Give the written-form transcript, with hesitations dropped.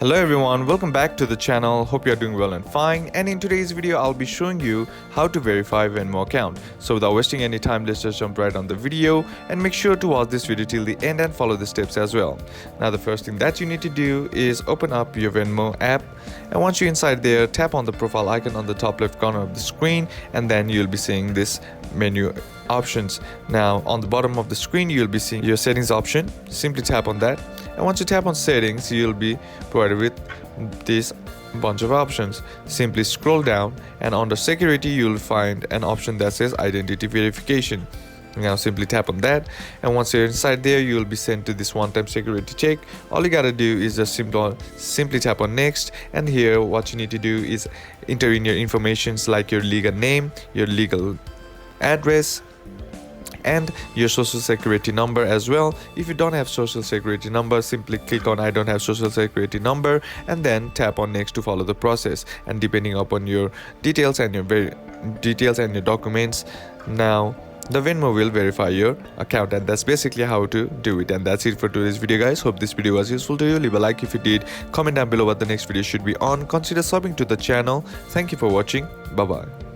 Hello everyone, welcome back to the channel. Hope you are doing well and fine. And in today's video, I'll be showing you how to verify Venmo account. So without wasting any time, let's just jump right on the video and make sure to watch this video till the end and follow the steps as well. Now the first thing that you need to do is open up your Venmo app, and once you're inside there, tap on the profile icon on the top left corner of the screen, and then you'll be seeing this menu options. Now on the bottom of the screen, you'll be seeing your settings option. Simply tap on that, and once you tap on settings, you'll be provided with this bunch of options. Simply scroll down, and under security you'll find an option that says identity verification. Now simply tap on that, and once you're inside there, you'll be sent to this one-time security check. All you gotta do is just simply tap on next, and here what you need to do is enter in your informations like your legal name, your legal address, and your social security number as well. If you don't have social security number, simply click on I don't have social security number, and then tap on next to follow the process. And depending upon your details and your documents, now the Venmo will verify your account, and that's basically how to do it. And that's it for today's video, guys. Hope this video was useful to you. Leave a like if you did, comment down below what the next video should be on, consider subbing to the channel. Thank you for watching. Bye bye.